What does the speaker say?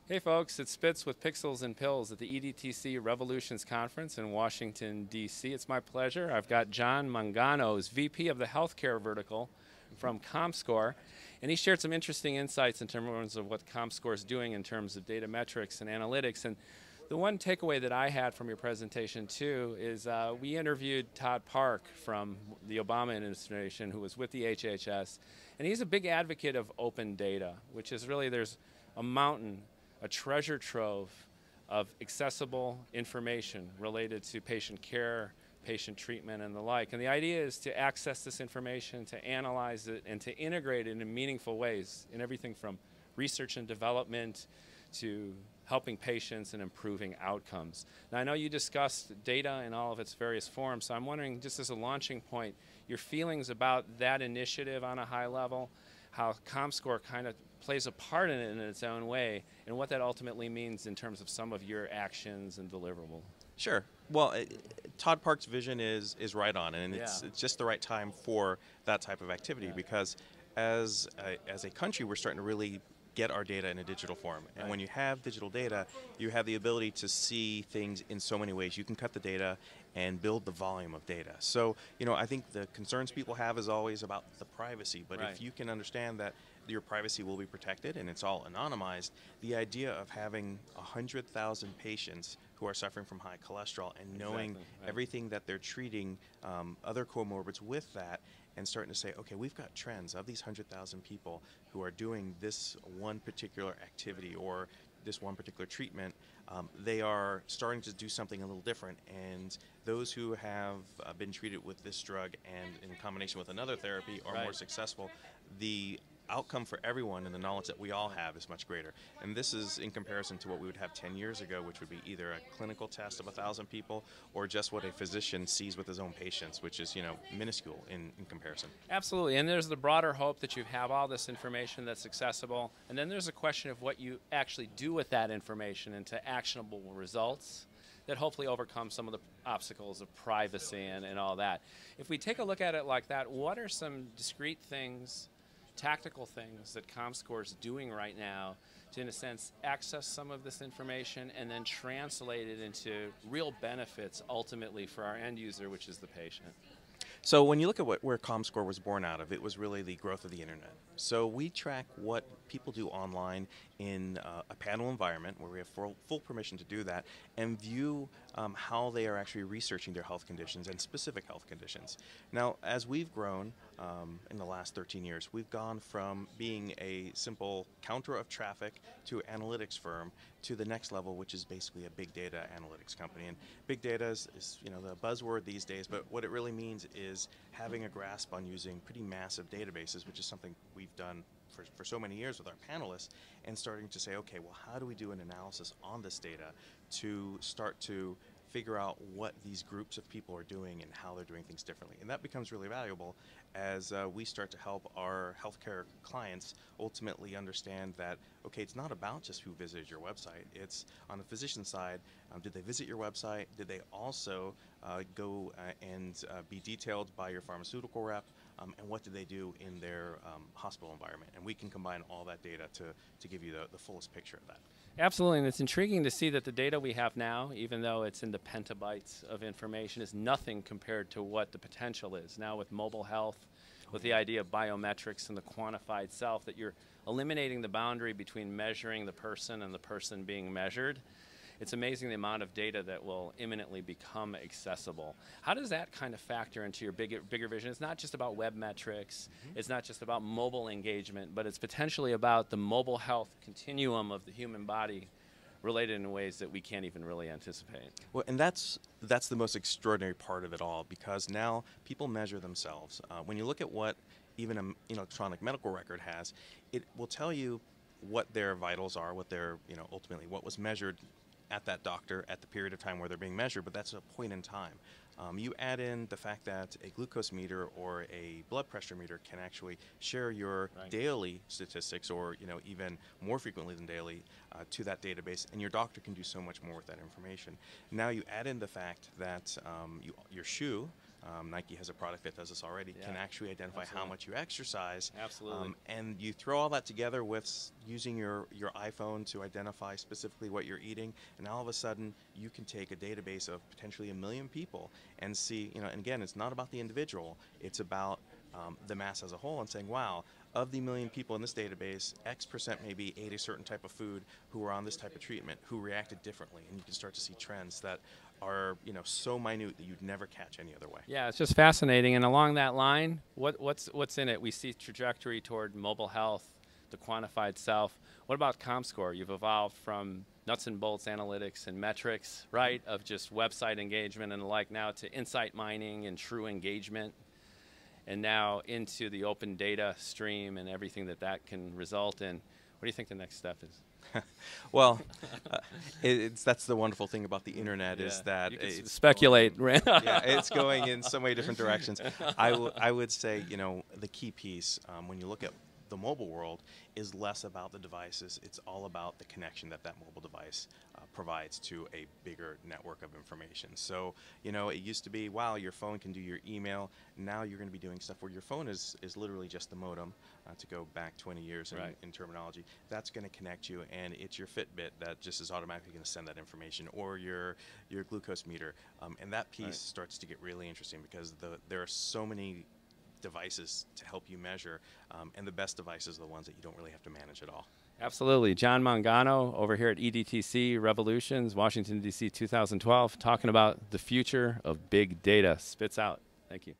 Hey folks, it's Spitz with Pixels and Pills at the EDTC Revolutions Conference in Washington, D.C. It's my pleasure. I've got John Mangano, who's VP of the Healthcare Vertical from ComScore, and he shared some interesting insights in terms of what ComScore is doing in terms of data metrics and analytics. And the one takeaway that I had from your presentation too is we interviewed Todd Park from the Obama administration, who was with the HHS, and he's a big advocate of open data, which is really there's a mountain, a treasure trove of accessible information related to patient care, patient treatment, and the like. And the idea is to access this information, to analyze it, and to integrate it in meaningful ways in everything from research and development to helping patients and improving outcomes. Now, I know you discussed data in all of its various forms, so I'm wondering, just as a launching point, your feelings about that initiative on a high level, how ComScore kind of plays a part in it in its own way, and what that ultimately means in terms of some of your actions and deliverable. Sure. Well, Todd Park's vision is right on, and it's just the right time for that type of activity because as a country, we're starting to really get our data in a digital form. And when you have digital data, you have the ability to see things in so many ways. You can cut the data and build the volume of data. So, I think the concerns people have is always about the privacy, but if you can understand that your privacy will be protected and it's all anonymized, the idea of having 100,000 patients who are suffering from high cholesterol and knowing everything that they're treating, other comorbids with that, and starting to say, okay, we've got trends of these 100,000 people who are doing this one particular activity or this one particular treatment, they are starting to do something a little different. And those who have been treated with this drug and in combination with another therapy are more successful. The outcome for everyone and the knowledge that we all have is much greater. And this is in comparison to what we would have 10 years ago, which would be either a clinical test of 1,000 people or just what a physician sees with his own patients, which is, minuscule in comparison. Absolutely, and there's the broader hope that you have all this information that's accessible, and then there's a question of what you actually do with that information into actionable results that hopefully overcome some of the obstacles of privacy and all that. If we take a look at it like that, what are some discrete things, tactical things that ComScore is doing right now to, in a sense, access some of this information and then translate it into real benefits ultimately for our end user, which is the patient? So when you look at where ComScore was born out of, it was really the growth of the internet. So we track what people do online in a panel environment where we have full permission to do that and view how they are actually researching their health conditions and specific health conditions. Now, as we've grown in the last 13 years, we've gone from being a simple counter of traffic to analytics firm to the next level, which is basically a big data analytics company. And big data is the buzzword these days, but what it really means is having a grasp on using pretty massive databases, which is something we've done for so many years with our panelists, and starting to say, okay, well, how do we do an analysis on this data to start to figure out what these groups of people are doing and how they're doing things differently. And that becomes really valuable as we start to help our healthcare clients ultimately understand that, okay, it's not about just who visited your website. It's on the physician side, did they visit your website? Did they also go and be detailed by your pharmaceutical rep? And what do they do in their hospital environment? And we can combine all that data to give you the fullest picture of that. Absolutely, and it's intriguing to see that the data we have now, even though it's in the petabytes of information, is nothing compared to what the potential is. Now with mobile health, with the idea of biometrics and the quantified self, that you're eliminating the boundary between measuring the person and the person being measured. It's amazing the amount of data that will imminently become accessible. How does that kind of factor into your bigger vision? It's not just about web metrics, it's not just about mobile engagement, but it's potentially about the mobile health continuum of the human body related in ways that we can't even really anticipate. Well, and that's the most extraordinary part of it all, because now people measure themselves. When you look at what even an electronic medical record has, it will tell you what their vitals are, what their, ultimately what was measured at that doctor at the period of time where they're being measured, but that's a point in time. You add in the fact that a glucose meter or a blood pressure meter can actually share your daily statistics, or even more frequently than daily, to that database, and your doctor can do so much more with that information. Now you add in the fact that your shoe Nike has a product that does this already, can actually identify how much you exercise. Absolutely. And you throw all that together with using your iPhone to identify specifically what you're eating, and all of a sudden you can take a database of potentially 1 million people and see, and again, it's not about the individual, it's about the mass as a whole, and saying, wow, of the 1 million people in this database, X% maybe ate a certain type of food who were on this type of treatment, who reacted differently, and you can start to see trends that are so minute that you'd never catch any other way. Yeah, it's just fascinating. And along that line, what's in it? We see trajectory toward mobile health, the quantified self. What about ComScore? You've evolved from nuts and bolts analytics and metrics, right, of just website engagement and the like, now to insight mining and true engagement, and now into the open data stream and everything that can result in. What do you think the next step is? Well, that's the wonderful thing about the internet, is that it's speculate. Yeah, it's going in so many different directions. I would say, the key piece when you look at the mobile world is less about the devices. It's all about the connection that mobile device provides to a bigger network of information. So, it used to be, wow, your phone can do your email. Now you're going to be doing stuff where your phone is literally just the modem, to go back 20 years in terminology. That's going to connect you, and it's your Fitbit that just is automatically going to send that information, or your glucose meter. And that piece starts to get really interesting, because there are so many devices to help you measure, and the best devices are the ones that you don't really have to manage at all. Absolutely. John Mangiano over here at EDTC Revolutions, Washington, D.C. 2012, talking about the future of big data. Spits out. Thank you.